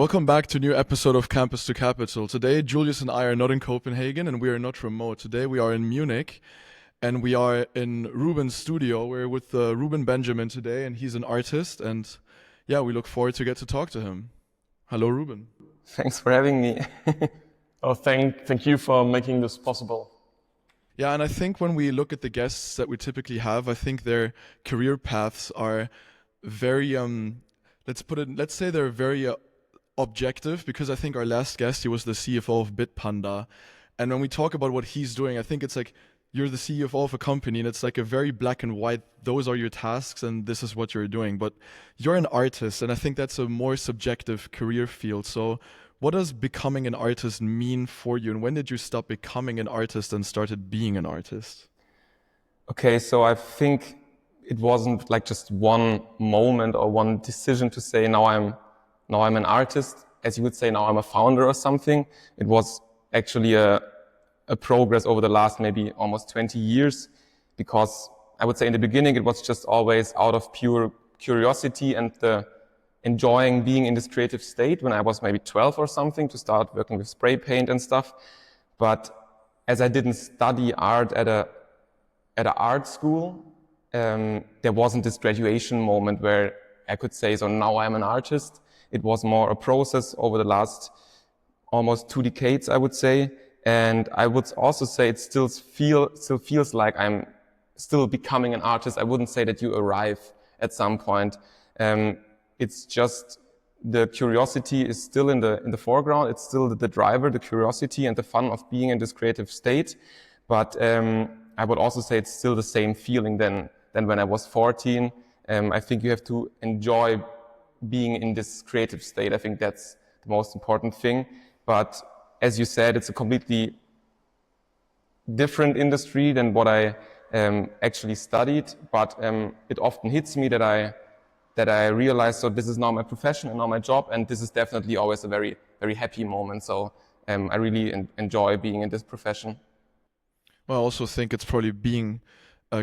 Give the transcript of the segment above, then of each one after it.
Welcome back to a new episode of Campus to Capital. Today, Julius and I are not in Copenhagen and we are not remote. Today, we are in Munich and we are in Ruben's studio. We're with Ruben Benjamin today and he's an artist and yeah, we look forward to get to talk to him. Hello, Ruben. Thanks for having me. Oh, thank you for making this possible. Yeah, and I think when we look at the guests that we typically have, I think their career paths are very, let's say they're very objective, because I think our last guest, he was the CFO of Bitpanda. And when we talk about what he's doing, I think it's like you're the CFO of a company and it's like a very black and white, those are your tasks and this is what you're doing. But you're an artist and I think that's a more subjective career field. So what does becoming an artist mean for you? And when did you stop becoming an artist and started being an artist? Okay, so I think it wasn't like just one moment or one decision to say now I'm an artist, as you would say, now I'm a founder or something. It was actually a progress over the last maybe almost 20 years, because I would say in the beginning it was just always out of pure curiosity and the enjoying being in this creative state when I was maybe 12 or something to start working with spray paint and stuff. But as I didn't study art at an art school, there wasn't this graduation moment where I could say, so now I'm an artist. It was more a process over the last almost 2 decades, I would say. And I would also say it still feels like I'm still becoming an artist. I wouldn't say that you arrive at some point. It's just the curiosity is still in the foreground. It's still the driver, the curiosity and the fun of being in this creative state. But I would also say it's still the same feeling than when I was 14. I think you have to enjoy being in this creative state. I think that's the most important thing. But as you said, it's a completely different industry than what I actually studied. But it often hits me that I realize, so this is now my profession and now my job, and this is definitely always a very, very happy moment. So I really enjoy being in this profession. Well, I also think it's probably being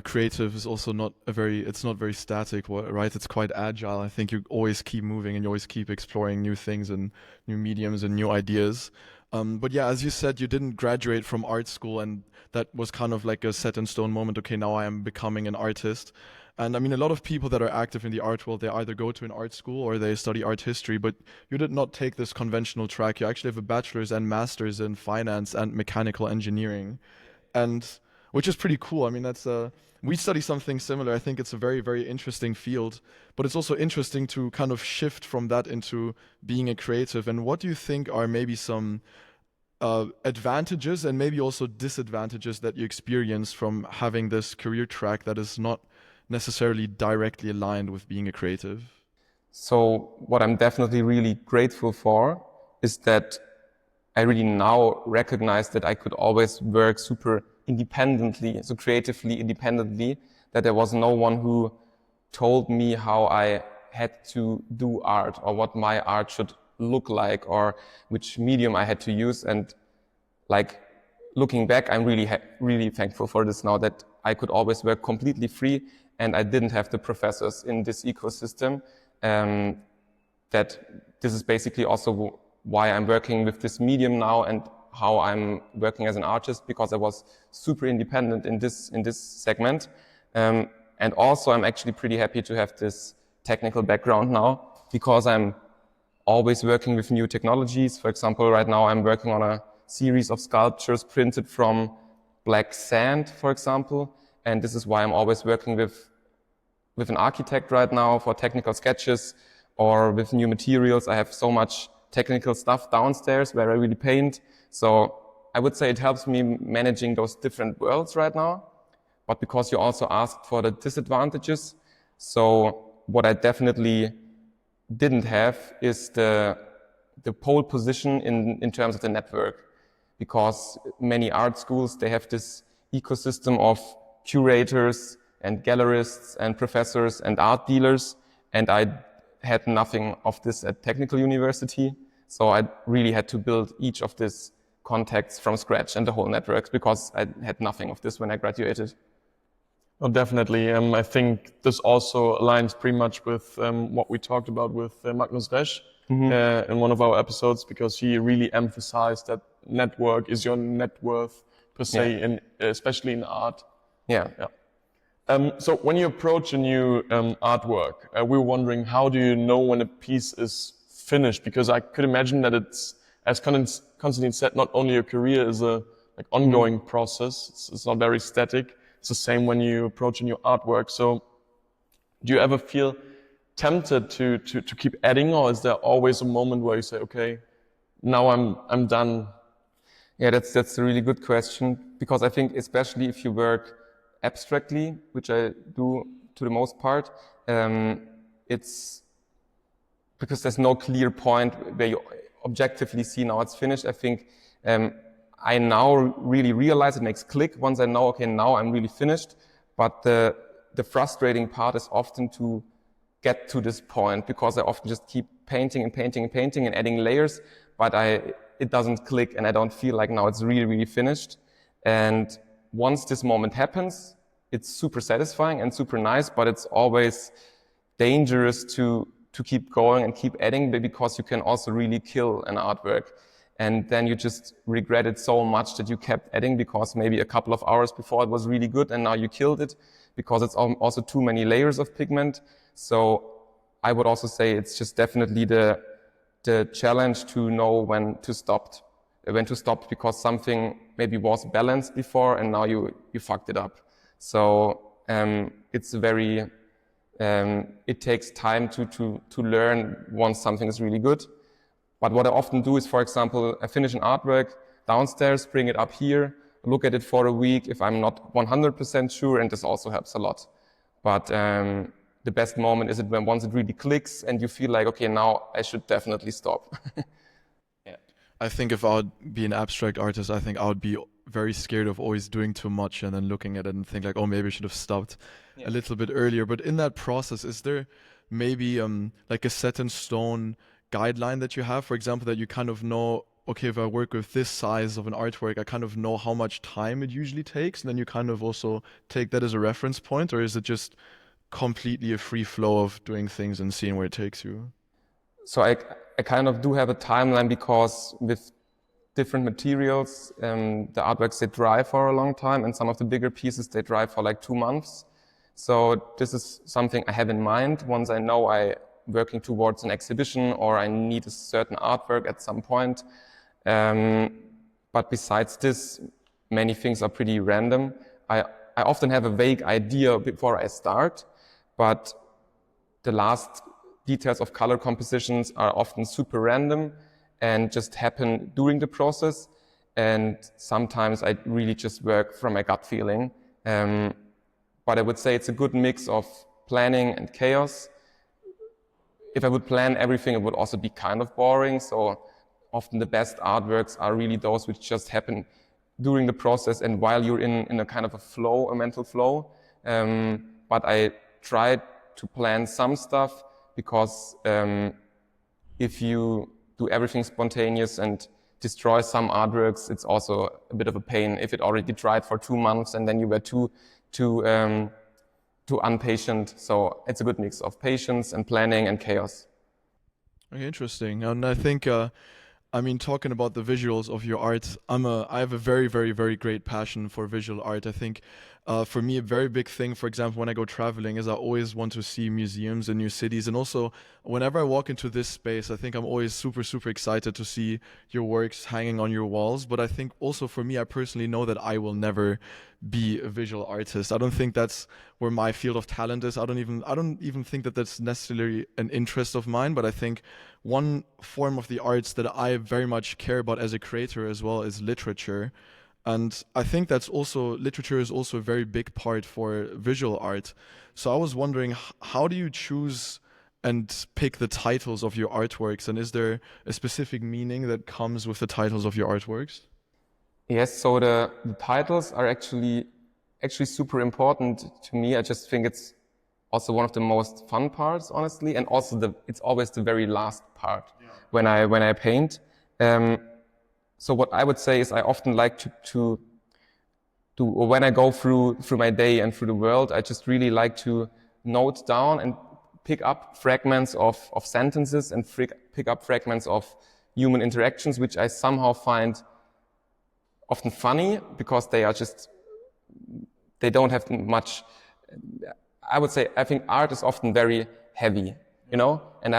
creative is also it's not very static, right? It's quite agile. I think you always keep moving and you always keep exploring new things and new mediums and new ideas. But yeah, as you said, you didn't graduate from art school and that was kind of like a set in stone moment. Okay, now I am becoming an artist. And I mean, a lot of people that are active in the art world, they either go to an art school or they study art history, but you did not take this conventional track. You actually have a bachelor's and master's in finance and mechanical engineering. And which is pretty cool. I mean, we study something similar. I think it's a very, very interesting field, but it's also interesting to kind of shift from that into being a creative. And what do you think are maybe some advantages and maybe also disadvantages that you experience from having this career track that is not necessarily directly aligned with being a creative? So what I'm definitely really grateful for is that I really now recognize that I could always work super independently, so creatively independently, that there was no one who told me how I had to do art or what my art should look like or which medium I had to use. And like looking back, I'm really thankful for this now, that I could always work completely free and I didn't have the professors in this ecosystem. That this is basically also why I'm working with this medium now and how I'm working as an artist, because I was super independent in this segment. And also I'm actually pretty happy to have this technical background now, because I'm always working with new technologies. For example, right now I'm working on a series of sculptures printed from black sand, for example. And this is why I'm always working with an architect right now for technical sketches or with new materials. I have so much technical stuff downstairs where I really paint. So I would say it helps me managing those different worlds right now. But because you also asked for the disadvantages, so what I definitely didn't have is the pole position in terms of the network. Because many art schools, they have this ecosystem of curators and gallerists and professors and art dealers. And I had nothing of this at technical university. So I really had to build each of these contacts from scratch and the whole networks, because I had nothing of this when I graduated. Oh, definitely. I think this also aligns pretty much with what we talked about with Magnus Resch. in one of our episodes, because he really emphasized that network is your net worth per se, in, especially in art. Yeah. So when you approach a new artwork, we were wondering, how do you know when a piece is finished? Because I could imagine that it's, as Konstantin said, not only a career is a like ongoing process. It's not very static. It's the same when you approach a new artwork. So do you ever feel tempted to keep adding, or is there always a moment where you say, okay, now I'm done? Yeah, that's a really good question, because I think especially if you work abstractly, which I do to the most part, it's because there's no clear point where you objectively see now it's finished. I think I now really realize it makes click once I know, okay, now I'm really finished. But the frustrating part is often to get to this point, because I often just keep painting and painting and painting and adding layers, but it doesn't click and I don't feel like now it's really, really finished. And once this moment happens, it's super satisfying and super nice, but it's always dangerous to keep going and keep adding, because you can also really kill an artwork. And then you just regret it so much that you kept adding, because maybe a couple of hours before it was really good and now you killed it, because it's also too many layers of pigment. So I would also say it's just definitely the challenge to know when to stop, because something maybe was balanced before and now you fucked it up. So it's very, it takes time to learn once something is really good. But what I often do is, for example, I finish an artwork downstairs, bring it up here, look at it for a week if I'm not 100% sure, and this also helps a lot. But the best moment is it when once it really clicks and you feel like, okay, now I should definitely stop. Yeah. I think if I would be an abstract artist, I think I would be very scared of always doing too much and then looking at it and think like, oh, maybe I should have stopped a little bit earlier. But in that process, is there maybe like a set in stone guideline that you have, for example, that you kind of know, okay, if I work with this size of an artwork, I kind of know how much time it usually takes, and then you kind of also take that as a reference point, or is it just completely a free flow of doing things and seeing where it takes you? So I kind of do have a timeline, because with different materials, the artworks, they dry for a long time, and some of the bigger pieces, they dry for like 2 months. So this is something I have in mind once I know I'm working towards an exhibition or I need a certain artwork at some point. But besides this, many things are pretty random. I often have a vague idea before I start, but the last details of color compositions are often super random and just happen during the process. And sometimes I really just work from my gut feeling. But I would say it's a good mix of planning and chaos. If I would plan everything, it would also be kind of boring. So often the best artworks are really those which just happen during the process and while you're in a kind of a flow, a mental flow. But I try to plan some stuff, because if you do everything spontaneous and destroy some artworks, it's also a bit of a pain if it already dried for 2 months and then you were too impatient. So it's a good mix of patience and planning and chaos. Okay, interesting. And I think, I mean, talking about the visuals of your art, I have a very, very, very great passion for visual art. I think for me, a very big thing, for example, when I go traveling, is I always want to see museums in new cities. And also, whenever I walk into this space, I think I'm always super, super excited to see your works hanging on your walls. But I think also for me, I personally know that I will never be a visual artist. I don't think that's where my field of talent is. I don't even think that that's necessarily an interest of mine. But I think one form of the arts that I very much care about as a creator as well is literature. And I think literature is also a very big part for visual art. So I was wondering, how do you choose and pick the titles of your artworks? And is there a specific meaning that comes with the titles of your artworks? Yes, so the titles are actually super important to me. I just think it's also one of the most fun parts, honestly, and also it's always the very last part when I paint. So what I would say is I often like to when I go through my day and through the world, I just really like to note down and pick up fragments of sentences and pick up fragments of human interactions, which I somehow find often funny because they don't have much. I would say I think art is often very heavy, you know, and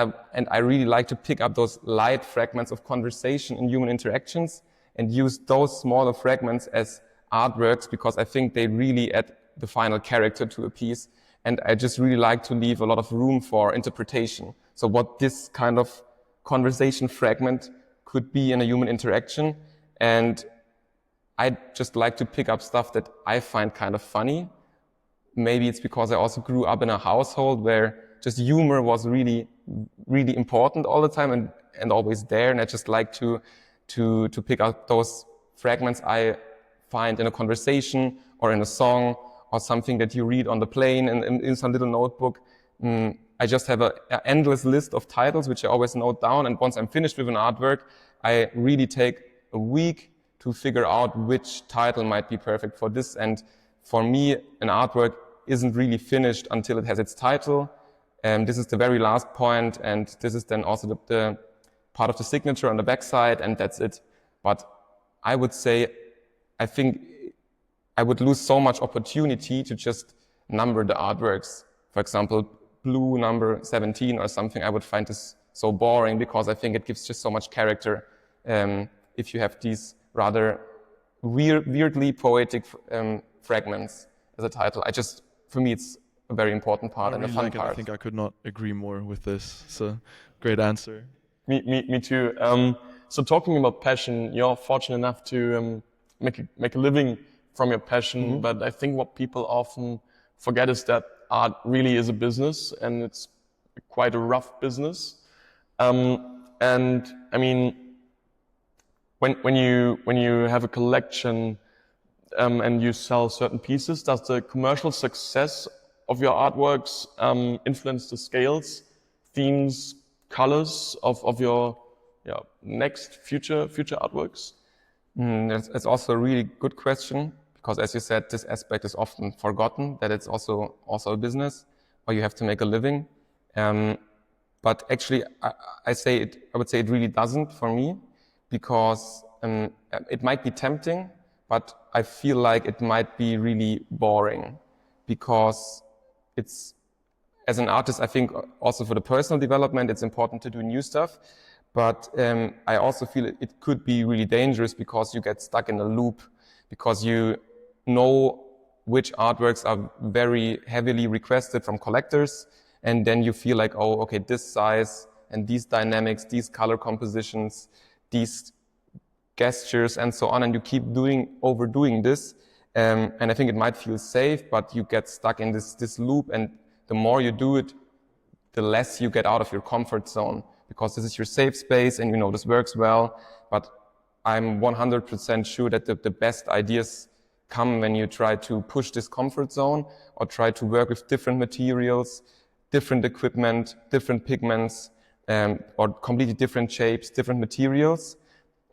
I really like to pick up those light fragments of conversation and human interactions and use those smaller fragments as artworks because I think they really add the final character to a piece. And I just really like to leave a lot of room for interpretation. So what this kind of conversation fragment could be in a human interaction. And I just like to pick up stuff that I find kind of funny. Maybe it's because I also grew up in a household where just humor was really, really important all the time and always there. And I just like to pick up those fragments I find in a conversation or in a song or something that you read on the plane and in some little notebook. I just have an endless list of titles, which I always note down. And once I'm finished with an artwork, I really take a week to figure out which title might be perfect for this. And for me, an artwork isn't really finished until it has its title. And this is the very last point, and this is then also the part of the signature on the backside, and that's it. But I would say, I think I would lose so much opportunity to just number the artworks. For example, blue number 17 or something, I would find this so boring because I think it gives just so much character if you have these rather weirdly poetic fragments as a title. For me, it's a very important part and a fun part. I think I could not agree more with this. It's a great answer. Me too. So talking about passion, you're fortunate enough to make a living from your passion. Mm-hmm. But I think what people often forget is that art really is a business, and it's quite a rough business. And I mean, when you have a collection and you sell certain pieces, does the commercial success of your artworks influence the scales, themes, colors of your next future artworks? It's also a really good question because, as you said, this aspect is often forgotten, that it's also a business or you have to make a living. But actually, I would say it really doesn't for me because it might be tempting, but I feel like it might be really boring because it's, as an artist, I think also for the personal development, it's important to do new stuff. But I also feel it could be really dangerous because you get stuck in a loop because you know which artworks are very heavily requested from collectors. And then you feel like, oh, okay, this size and these dynamics, these color compositions, these gestures and so on. And you keep overdoing this. And I think it might feel safe, but you get stuck in this loop. And the more you do it, the less you get out of your comfort zone because this is your safe space and you know this works well. But I'm 100% sure that the best ideas come when you try to push this comfort zone or try to work with different materials, different equipment, different pigments, or completely different shapes, different materials.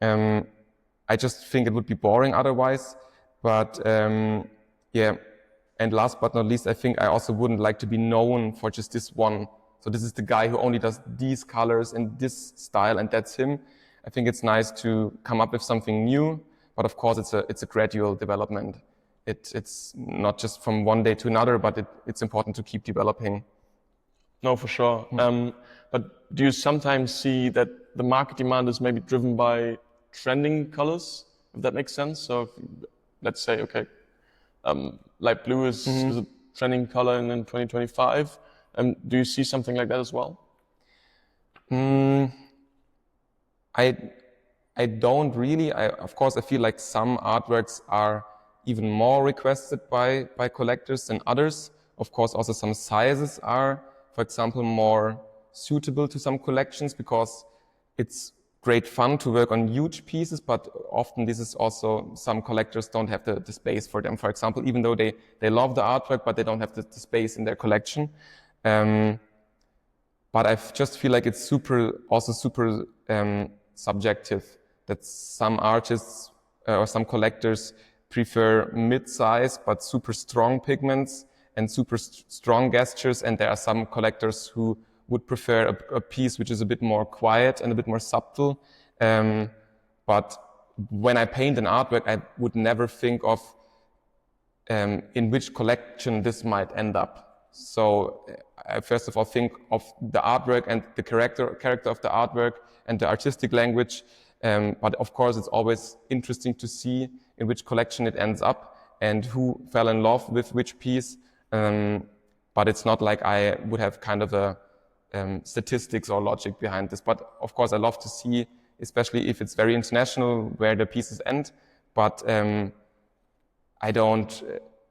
I just think it would be boring otherwise. But yeah, and last but not least, I think I also wouldn't like to be known for just this one. So this is the guy who only does these colors in this style, and that's him. I think it's nice to come up with something new, but of course it's a gradual development. It's not just from one day to another, but it's important to keep developing. No, for sure. But do you sometimes see that the market demand is maybe driven by trending colors, if that makes sense? So if, let's say, okay, light blue is a trending color in 2025. Do you see something like that as well? I don't really. Of course, I feel like some artworks are even more requested by collectors than others. Of course, also some sizes are, for example, more suitable to some collections because it's great fun to work on huge pieces, but often this is also, some collectors don't have the space for them, for example, even though they love the artwork, but they don't have the space in their collection. But I just feel like it's super subjective, that some artists or some collectors prefer mid-size but super strong pigments, and super strong gestures. And there are some collectors who would prefer a piece which is a bit more quiet and a bit more subtle. But when I paint an artwork, I would never think of in which collection this might end up. So I first of all think of the artwork and the character of the artwork and the artistic language. But of course, it's always interesting to see in which collection it ends up and who fell in love with which piece. But it's not like I would have kind of a statistics or logic behind this. But of course, I love to see, especially if it's very international, where the pieces end. But I don't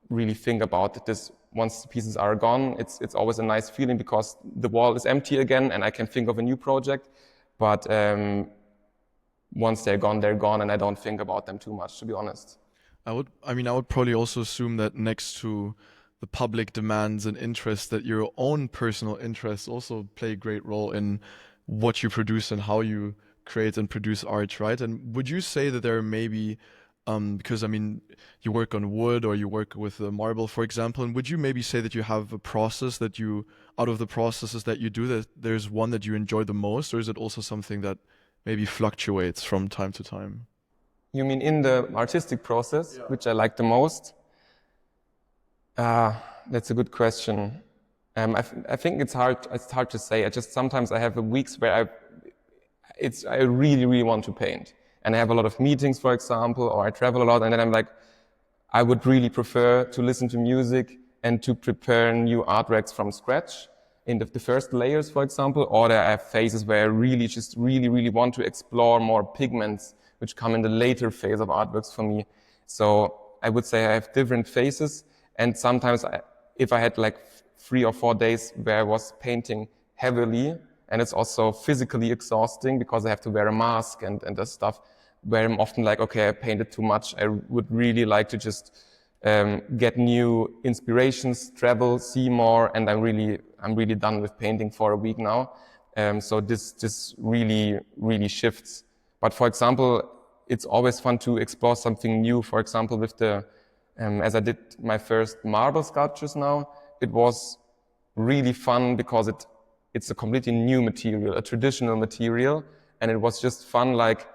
really think about this once the pieces are gone. It's always a nice feeling because the wall is empty again and I can think of a new project. But once they're gone, and I don't think about them too much, to be honest. I would probably also assume that next to the public demands and interests, that your own personal interests also play a great role in what you produce and how you create and produce art, right? And would you say that there are maybe, because I mean, you work on wood or you work with marble, for example, and would you maybe say that you have a process that you, out of the processes that you do, that there's one that you enjoy the most, or is it also something that maybe fluctuates from time to time? You mean in the artistic process, which I like the most? That's a good question. I think it's hard to say. Sometimes I have weeks where I really, really want to paint. And I have a lot of meetings, for example, or I travel a lot, and then I'm like, I would really prefer to listen to music and to prepare new artworks from scratch in the first layers, for example, or there are phases where I really want to explore more pigments, which come in the later phase of artworks for me. So I would say I have different phases, and sometimes if I had like 3 or 4 days where I was painting heavily, and it's also physically exhausting because I have to wear a mask and that stuff, where I'm often like, okay, I painted too much. I would really like to just get new inspirations, travel, see more, and I'm really done with painting for a week now. So this really shifts. But for example, it's always fun to explore something new. For example, with as I did my first marble sculptures now, it was really fun because it's a completely new material, a traditional material, and it was just fun, like,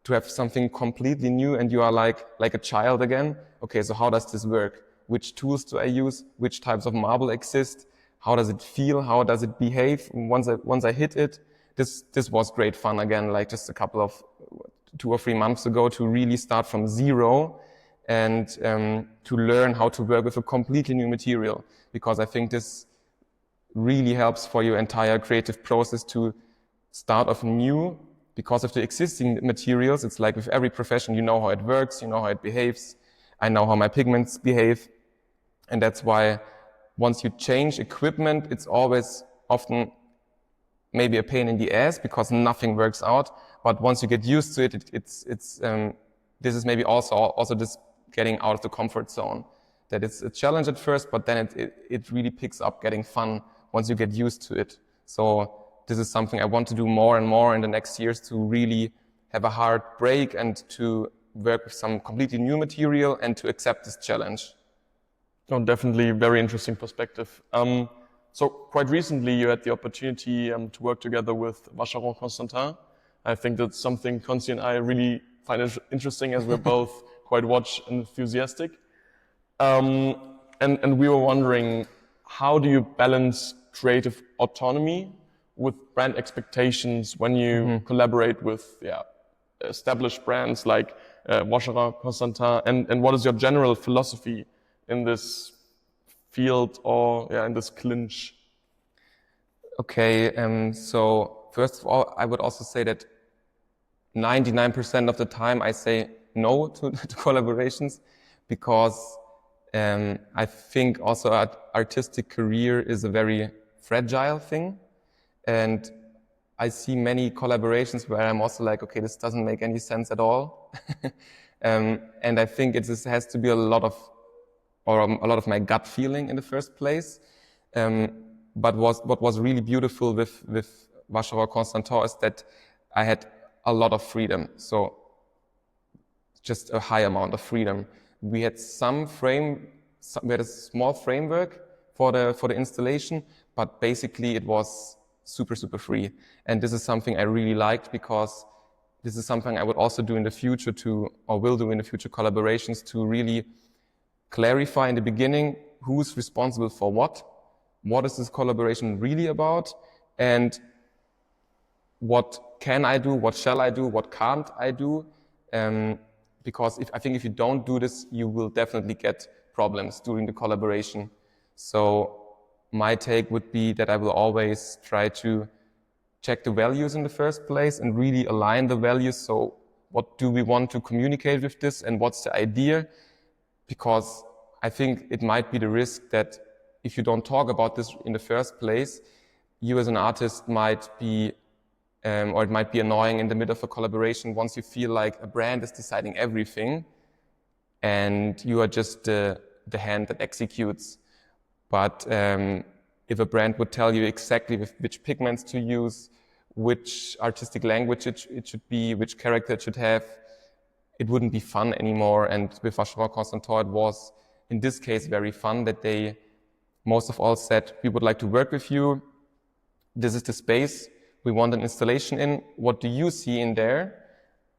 to have something completely new, and you are like a child again. Okay, so how does this work? Which tools do I use? Which types of marble exist? How does it feel? How does it behave once I hit it? This was great fun again, like just a couple of 2 or 3 months ago, to really start from zero and to learn how to work with a completely new material, because I think this really helps for your entire creative process to start off new. Because of the existing materials, it's like with every profession, you know how it works, you know how it behaves. I know how my pigments behave. And that's why once you change equipment, it's always often maybe a pain in the ass because nothing works out. But once you get used to it, this is maybe also this getting out of the comfort zone. That it's a challenge at first, but then it really picks up getting fun once you get used to it. So this is something I want to do more and more in the next years, to really have a hard break and to work with some completely new material and to accept this challenge. Oh, definitely very interesting perspective. So quite recently you had the opportunity to work together with Vacheron Constantin. I think that's something Consti and I really find interesting, as we're both quite watch enthusiastic. And we were wondering, how do you balance creative autonomy with brand expectations when you collaborate with established brands like Vacheron Constantin, and what is your general philosophy in this field, or in this clinch? Okay, so first of all, I would also say that 99% of the time I say no to collaborations, because I think also artistic career is a very fragile thing. And I see many collaborations where I'm also like, okay, this doesn't make any sense at all. And I think it just has to be a lot of my gut feeling in the first place. But what was really beautiful with Vacheron Constantin is that I had a lot of freedom. So just a high amount of freedom. We had a small framework, for the installation, but basically it was super, super free. And this is something I really liked, because this is something I would also do in the future or will do in the future collaborations, to really clarify in the beginning who's responsible for what is this collaboration really about, and what can I do, what shall I do, what can't I do, because I think if you don't do this, you will definitely get problems during the collaboration. So my take would be that I will always try to check the values in the first place and really align the values. So what do we want to communicate with this, and what's the idea? Because I think it might be the risk that if you don't talk about this in the first place, you as an artist might be, or it might be annoying in the middle of a collaboration once you feel like a brand is deciding everything and you are just the hand that executes. But if a brand would tell you exactly which pigments to use, which artistic language it should be, which character it should have, it wouldn't be fun anymore. And with Vacheron Constantin, it was, in this case, very fun that they most of all said, we would like to work with you. This is the space we want an installation in. What do you see in there?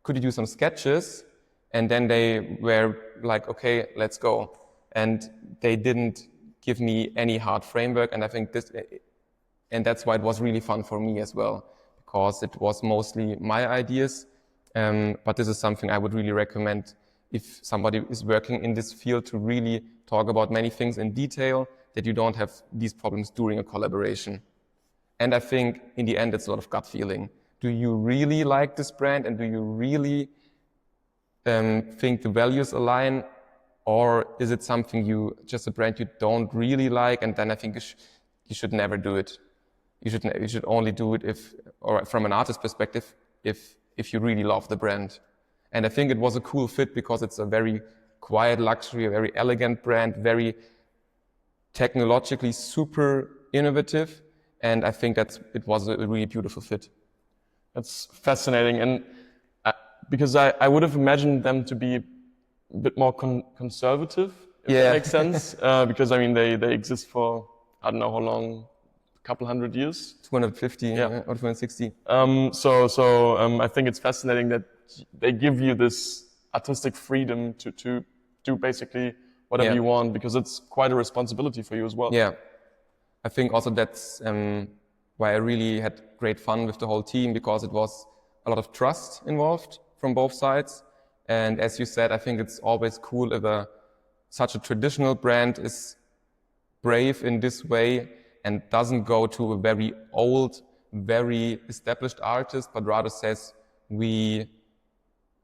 Could you do some sketches? And then they were like, okay, let's go. And they didn't give me any hard framework. And I think that's why it was really fun for me as well, because it was mostly my ideas. But this is something I would really recommend if somebody is working in this field, to really talk about many things in detail, that you don't have these problems during a collaboration. And I think in the end, it's a lot of gut feeling. Do you really like this brand, and do you really think the values align? Or is it something just a brand you don't really like? And then I think you should never do it. You should only do it or from an artist perspective, if you really love the brand. And I think it was a cool fit, because it's a very quiet luxury, a very elegant brand, very technologically super innovative. And I think it was a really beautiful fit. That's fascinating. And because I would have imagined them to be a bit more conservative, if that makes sense. Because I mean, they exist for, I don't know how long, a couple hundred years? 250 or 260. So I think it's fascinating that they give you this artistic freedom to do basically whatever you want, because it's quite a responsibility for you as well. Yeah. I think also that's why I really had great fun with the whole team, because it was a lot of trust involved from both sides. And as you said, I think it's always cool if such a traditional brand is brave in this way and doesn't go to a very old, very established artist, but rather says, we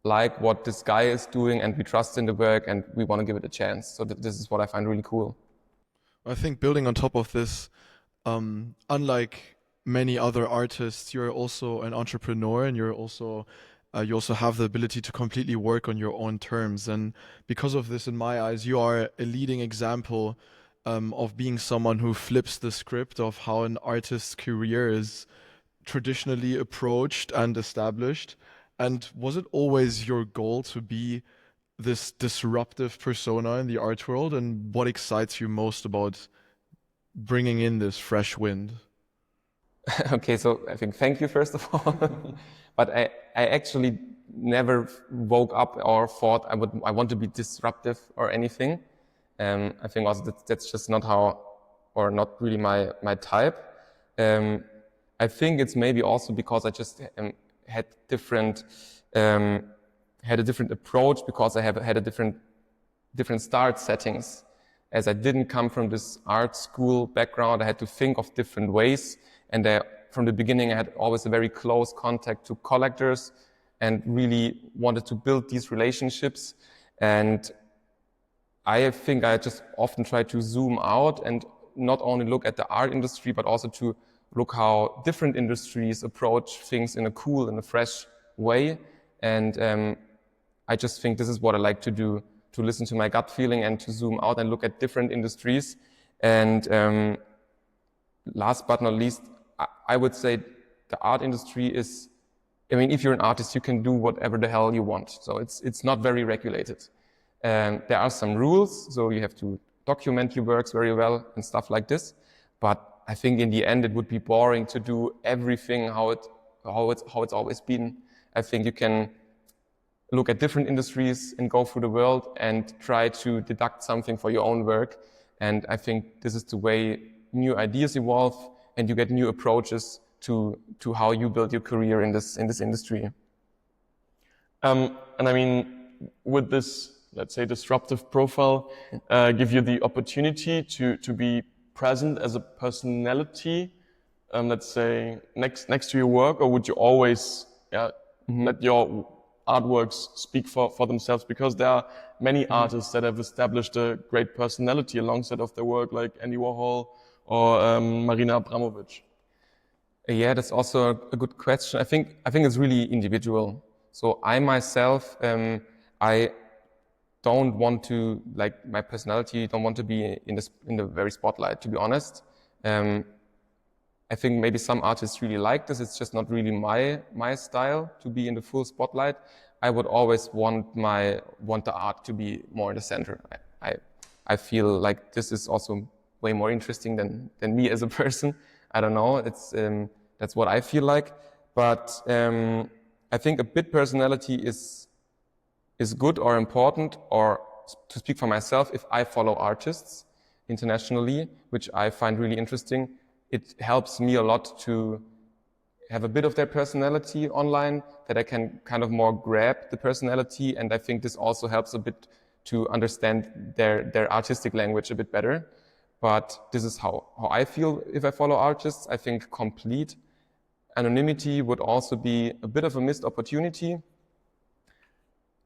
like what this guy is doing and we trust in the work and we want to give it a chance. So this is what I find really cool. I think building on top of this, unlike many other artists, you're also an entrepreneur, and you also have the ability to completely work on your own terms. And because of this, in my eyes, you are a leading example of being someone who flips the script of how an artist's career is traditionally approached and established. And was it always your goal to be this disruptive persona in the art world? And what excites you most about bringing in this fresh wind? Okay, so I think thank you first of all. But I actually never woke up or thought I want to be disruptive or anything. I think also that's just not how, or not really my type. I think it's maybe also because I just had a different approach, because I have had a different start settings. As I didn't come from this art school background, I had to think of different ways. And from the beginning, I had always a very close contact to collectors and really wanted to build these relationships. And I think I just often try to zoom out and not only look at the art industry, but also to look how different industries approach things in a cool and a fresh way. And I just think this is what I like to do, to listen to my gut feeling and to zoom out and look at different industries. And last but not least, I would say the art industry is, I mean, if you're an artist, you can do whatever the hell you want. So it's not very regulated. There are some rules, so you have to document your works very well and stuff like this. But I think in the end it would be boring to do everything how it's always been. I think you can look at different industries and go through the world and try to deduct something for your own work. And I think this is the way new ideas evolve and you get new approaches to how you build your career in this industry. And I mean, would this, let's say, disruptive profile give you the opportunity to be present as a personality, let's say, next to your work, or would you always let your artworks speak for themselves? Because there are many artists that have established a great personality alongside of their work, like Andy Warhol or Marina Abramovic. Yeah, that's also a good question. I think it's really individual. So I myself, I don't want to, like, my personality don't want to be in the very spotlight, to be honest. I think maybe some artists really like this. It's just not really my style to be in the full spotlight. I would always want the art to be more in the center. I feel like this is also way more interesting than me as a person. I don't know. It's that's what I feel like. But I think a bit personality is good or important, or to speak for myself, if I follow artists internationally, which I find really interesting, it helps me a lot to have a bit of their personality online, that I can kind of more grab the personality. And I think this also helps a bit to understand their artistic language a bit better. But this is how I feel if I follow artists. I think complete anonymity would also be a bit of a missed opportunity.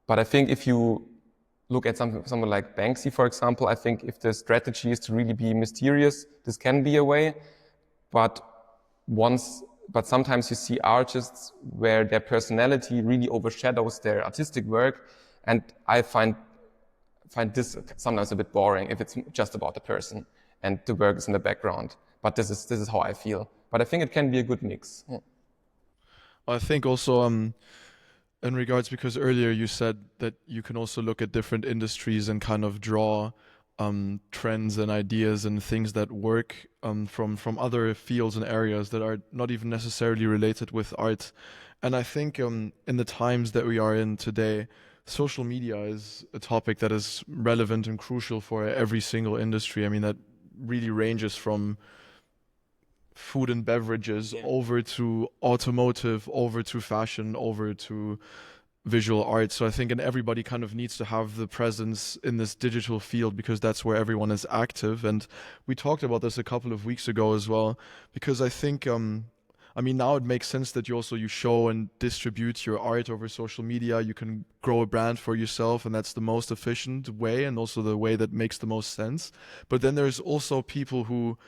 But I think if you look at someone like Banksy, for example, I think if the strategy is to really be mysterious, this can be a way. But sometimes you see artists where their personality really overshadows their artistic work, and I find this sometimes a bit boring if it's just about the person and the work is in the background. But this is how I feel. But I think it can be a good mix. Yeah. I think also in regards, because earlier you said that you can also look at different industries and kind of draw trends and ideas and things that work from other fields and areas that are not even necessarily related with art. And I think in the times that we are in today, social media is a topic that is relevant and crucial for every single industry. I mean, that really ranges from food and beverages over to automotive, over to fashion, over to visual art. So I think everybody kind of needs to have the presence in this digital field, because that's where everyone is active. And we talked about this a couple of weeks ago as well, because I think I mean, now it makes sense that you show and distribute your art over social media. You can grow a brand for yourself, and that's the most efficient way, and also the way that makes the most sense. But then there's also people who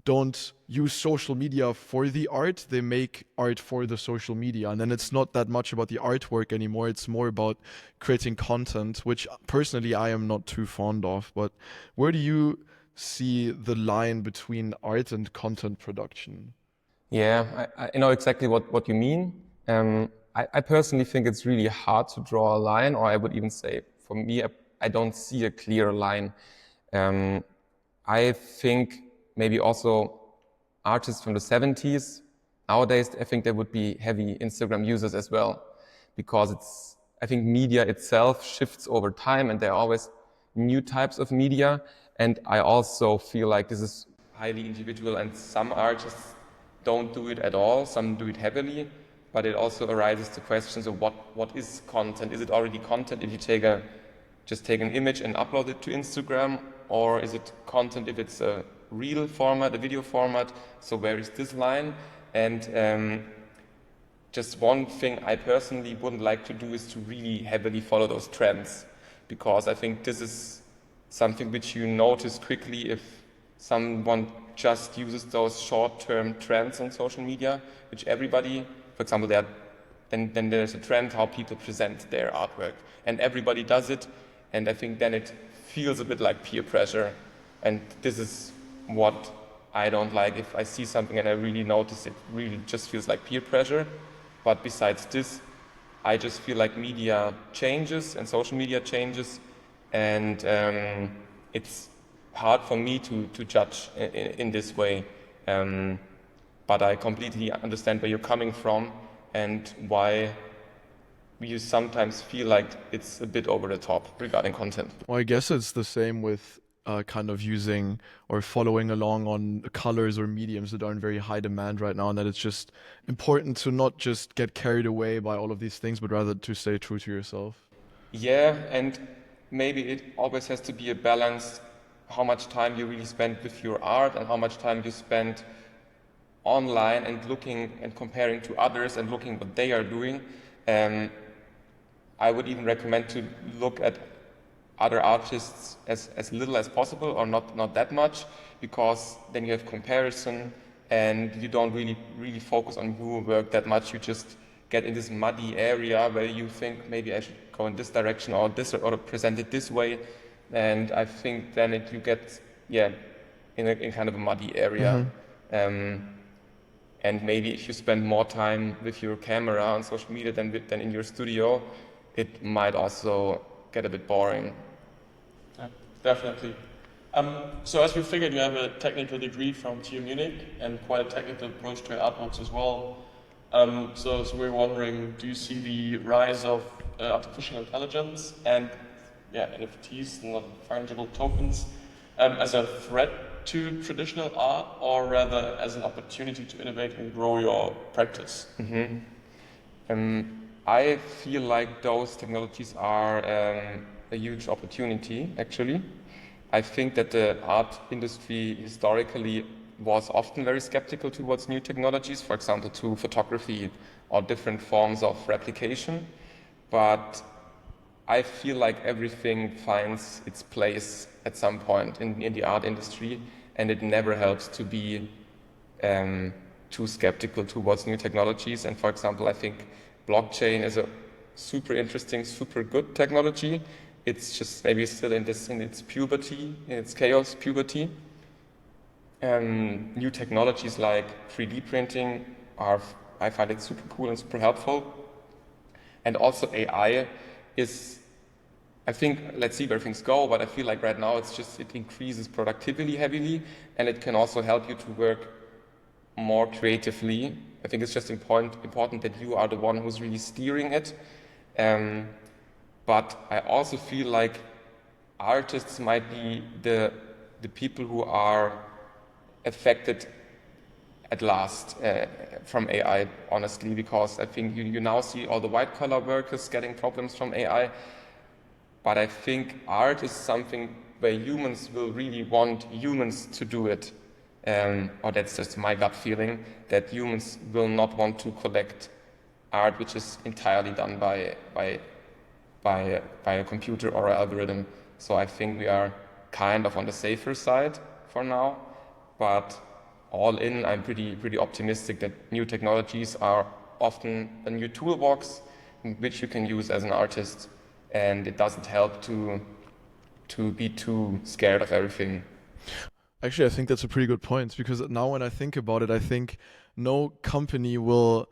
don't use social media for the art. They make art for the social media, and then it's not that much about the artwork anymore. It's more about creating content, which personally I am not too fond of. But where do you see the line between art and content production? Yeah, I know exactly what you mean. I personally think it's really hard to draw a line, or I would even say, for me, I don't see a clear line. I think maybe also artists from the 70s, nowadays, I think they would be heavy Instagram users as well, because I think media itself shifts over time, and there are always new types of media. And I also feel like this is highly individual, and some artists don't do it at all, some do it heavily, but it also arises the questions of what is content? Is it already content if you just take an image and upload it to Instagram, or is it content if it's a reel format, a video format? So where is this line? And just one thing I personally wouldn't like to do is to really heavily follow those trends, because I think this is something which you notice quickly if someone just uses those short-term trends on social media, which everybody, for example, then there's a trend how people present their artwork, and everybody does it, and I think then it feels a bit like peer pressure, and this is what I don't like. If I see something and I really notice, it really just feels like peer pressure. But besides this, I just feel like media changes and social media changes, and it's hard for me to judge in this way. But I completely understand where you're coming from and why you sometimes feel like it's a bit over the top regarding content. Well, I guess it's the same with kind of using or following along on colors or mediums that are in very high demand right now, and that it's just important to not just get carried away by all of these things, but rather to stay true to yourself. Yeah, and maybe it always has to be a balance, how much time you really spend with your art and how much time you spend online and looking and comparing to others and looking what they are doing. I would even recommend to look at other artists as little as possible, or not that much, because then you have comparison and you don't really focus on your work that much. You just get in this muddy area where you think maybe I should go in this direction or this, or present it this way, and I think then you get in kind of a muddy area. And maybe if you spend more time with your camera on social media than in your studio, it might also get a bit boring. Yeah, definitely. So as we figured, you have a technical degree from TU Munich and quite a technical approach to your artworks as well. So we're wondering, do you see the rise of artificial intelligence and NFTs, non-fungible tokens, as a threat to traditional art, or rather as an opportunity to innovate and grow your practice? I feel like those technologies are a huge opportunity, actually. I think that the art industry historically was often very skeptical towards new technologies, for example, to photography or different forms of replication. But I feel like everything finds its place at some point in the art industry, and it never helps to be too skeptical towards new technologies. And for example, I think blockchain is a super interesting, super good technology. It's just maybe still in its puberty, in its chaos puberty. New technologies like 3D printing I find it super cool and super helpful. And also AI is, I think, let's see where things go, but I feel like right now it increases productivity heavily, and it can also help you to work more creatively. I think it's just important that you are the one who's really steering it. But I also feel like artists might be the people who are affected at last from AI, honestly, because I think you now see all the white-collar workers getting problems from AI. But I think art is something where humans will really want humans to do it. Or that's just my gut feeling, that humans will not want to collect art which is entirely done by a computer or an algorithm. So I think we are kind of on the safer side for now. But all in, I'm pretty optimistic that new technologies are often a new toolbox which you can use as an artist, and it doesn't help to be too scared of everything. Actually, I think that's a pretty good point, because now when I think about it, I think no company will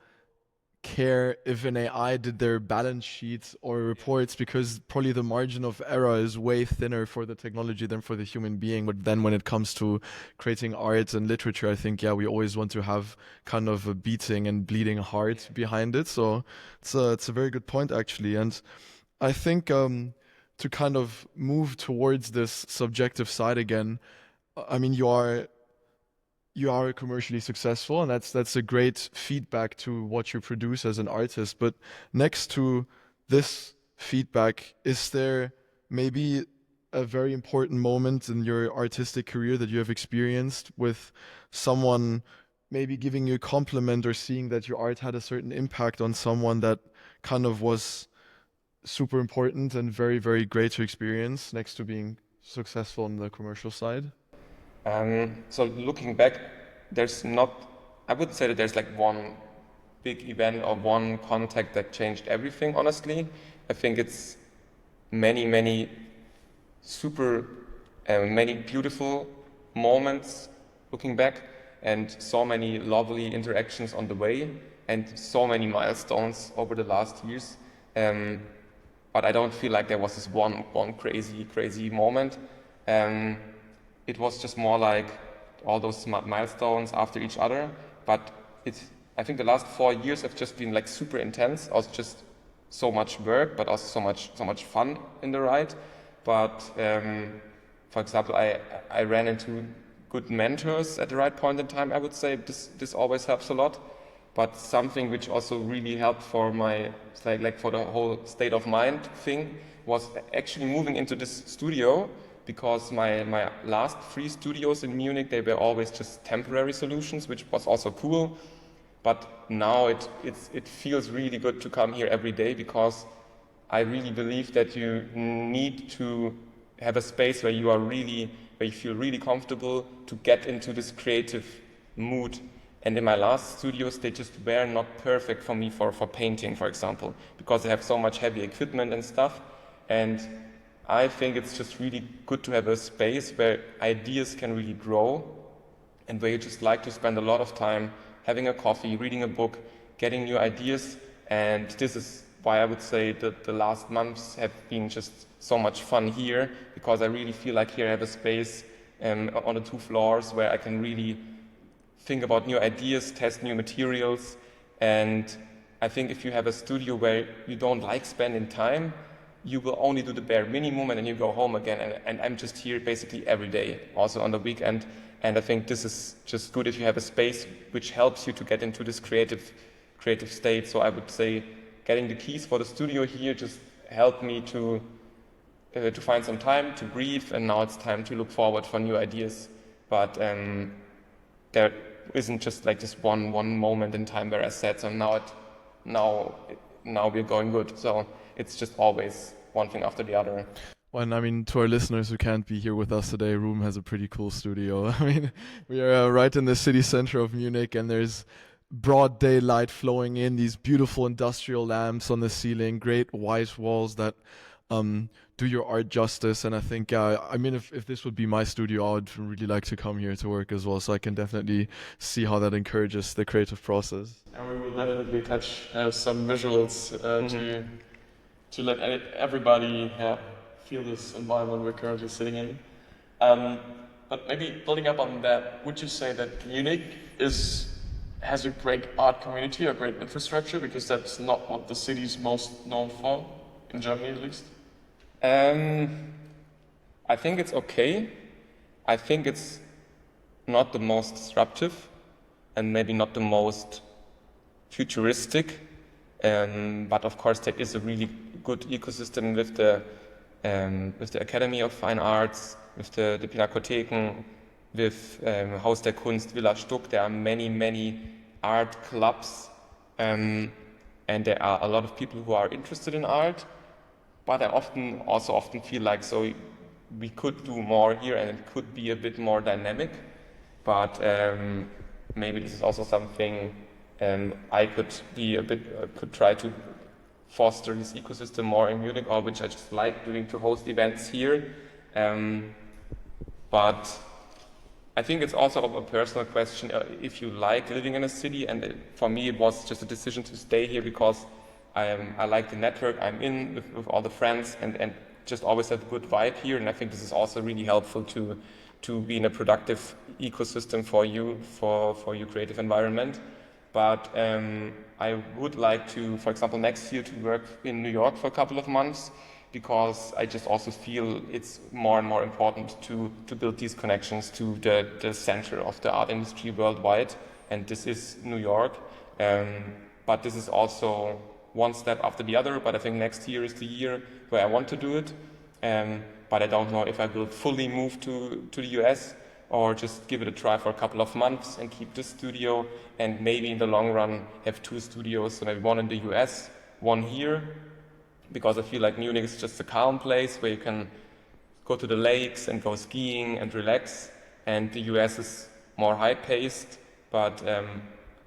care if an AI did their balance sheets or reports, because probably the margin of error is way thinner for the technology than for the human being. But then when it comes to creating art and literature, I think, we always want to have kind of a beating and bleeding heart behind it. So it's a very good point, actually. And I think to kind of move towards this subjective side again, I mean, you are commercially successful, and that's a great feedback to what you produce as an artist. But next to this feedback, is there maybe a very important moment in your artistic career that you have experienced with someone maybe giving you a compliment or seeing that your art had a certain impact on someone that kind of was super important and very, very great to experience next to being successful on the commercial side? So looking back, I wouldn't say that there's like one big event or one contact that changed everything, honestly. I think it's many many beautiful moments looking back, and so many lovely interactions on the way, and so many milestones over the last years. But I don't feel like there was this one crazy moment. it was just more like all those milestones after each other. But I think the last 4 years have just been like super intense. Also just so much work, but also so much fun in the ride. But for example, I ran into good mentors at the right point in time. I would say this always helps a lot. But something which also really helped for my like for the whole state of mind thing was actually moving into this studio, because my last 3 studios in Munich, they were always just temporary solutions, which was also cool. But now it feels really good to come here every day, because I really believe that you need to have a space where you feel really comfortable to get into this creative mood. And in my last studios, they just were not perfect for me for painting, for example, because they have so much heavy equipment and stuff. And I think it's just really good to have a space where ideas can really grow, and where you just like to spend a lot of time having a coffee, reading a book, getting new ideas. And this is why I would say that the last months have been just so much fun here, because I really feel like here I have a space on the 2 floors where I can really think about new ideas, test new materials. And I think if you have a studio where you don't like spending time, you will only do the bare minimum and then you go home again. And I'm just here basically every day, also on the weekend. And I think this is just good if you have a space which helps you to get into this creative state. So I would say getting the keys for the studio here just helped me to find some time to breathe. And now it's time to look forward for new ideas. But there isn't just like this one moment in time where I said, so now we're going good. So it's just always one thing after the other. Well, and I mean, to our listeners who can't be here with us today, Ruben has a pretty cool studio. I mean, we are right in the city center of Munich, and there's broad daylight flowing in, these beautiful industrial lamps on the ceiling, great white walls that do your art justice. And I think, I mean, if this would be my studio, I would really like to come here to work as well. So I can definitely see how that encourages the creative process. And we will definitely touch some visuals to let everybody feel this environment we're currently sitting in. But maybe building up on that, would you say that Munich has a great art community, a great infrastructure? Because that's not what the city's most known for, in Germany at least. I think it's okay. I think it's not the most disruptive, and maybe not the most futuristic. But of course, there is a really good ecosystem with the Academy of Fine Arts, with the Pinakotheken, with Haus der Kunst, Villa Stuck. There are many art clubs, and there are a lot of people who are interested in art. But I often feel like, so we could do more here, and it could be a bit more dynamic. But maybe this is also something I could try to foster this ecosystem more in Munich, or which I just like doing, to host events here. But I think it's also a personal question if you like living in a city. And for me, it was just a decision to stay here because I like the network I'm in with all the friends, and just always have a good vibe here. And I think this is also really helpful to be in a productive ecosystem for your creative environment. But I would like to, for example, next year to work in New York for a couple of months, because I just also feel it's more and more important to build these connections to the center of the art industry worldwide. And this is New York. But this is also one step after the other. But I think next year is the year where I want to do it. But I don't know if I will fully move to the US, or just give it a try for a couple of months and keep this studio, and maybe in the long run have 2 studios, so maybe one in the US, one here, because I feel like Munich is just a calm place where you can go to the lakes and go skiing and relax, and the US is more high-paced, but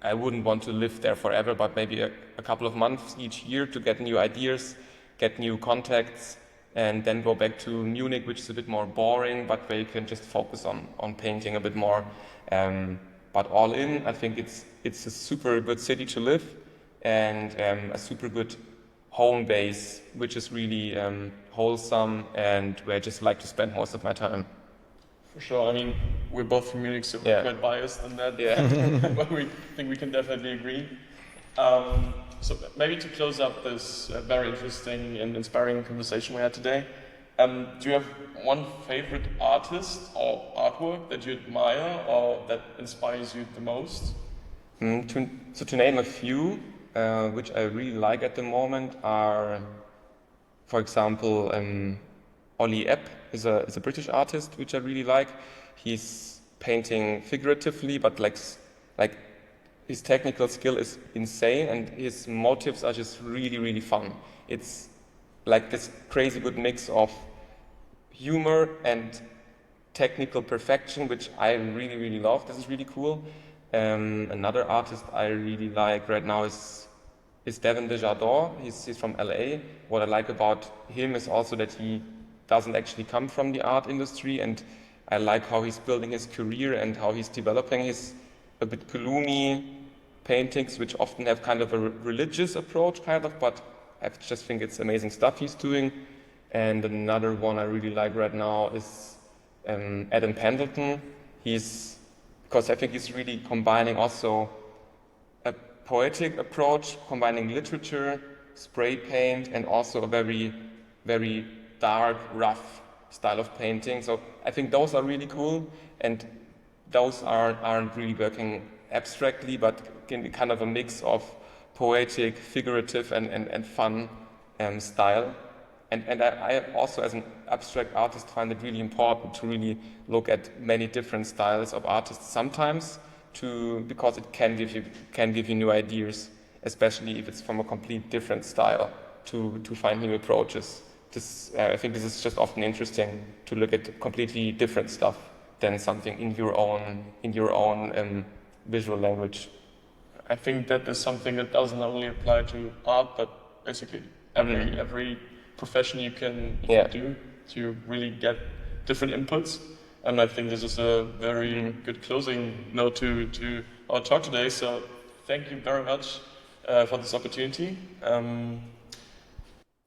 I wouldn't want to live there forever, but maybe a couple of months each year to get new ideas, get new contacts, and then go back to Munich, which is a bit more boring, but where you can just focus on painting a bit more. But all in, I think it's a super good city to live, and a super good home base, which is really wholesome, and where I just like to spend most of my time. For sure. I mean, we're both from Munich, so we're Yeah. quite biased on that. Yeah. But we think we can definitely agree. So maybe to close up this very interesting and inspiring conversation we had today, do you have one favorite artist or artwork that you admire or that inspires you the most? To name a few, which I really like at the moment, are, for example, Ollie Epp is a British artist which I really like. He's painting figuratively, but like his technical skill is insane, and his motifs are just really, really fun. It's like this crazy good mix of humor and technical perfection, which I really, really love. This is really cool. Another artist I really like right now is Devin Desjardins. He's from LA. What I like about him is also that he doesn't actually come from the art industry, and I like how he's building his career and how he's developing his a bit gloomy paintings, which often have kind of a religious approach, but I just think it's amazing stuff he's doing. And another one I really like right now is Adam Pendleton. Because I think he's really combining also a poetic approach, combining literature, spray paint, and also a very, very dark, rough style of painting. So I think those are really cool, and those aren't really working abstractly, but can be kind of a mix of poetic, figurative, and fun style. And I also, as an abstract artist, find it really important to really look at many different styles of artists sometimes, because it can give you new ideas, especially if it's from a complete different style, to find new approaches. I think this is just often interesting to look at completely different stuff than something in your own visual language. I think that is something that doesn't only apply to art, but basically every profession you can do to really get different inputs. And I think this is a very good closing note to our talk today. So thank you very much for this opportunity.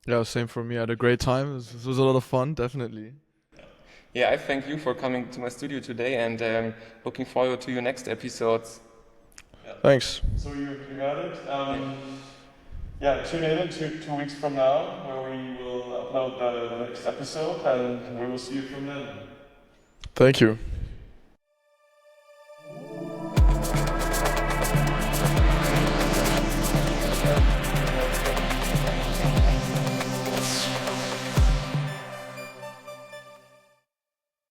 Yeah, same for me. I had a great time. This was a lot of fun, definitely. Yeah, I thank you for coming to my studio today, and looking forward to your next episodes. Thanks. So you heard it. Tune in 2 weeks from now, where we will upload the next episode, and we will see you from then. Thank you.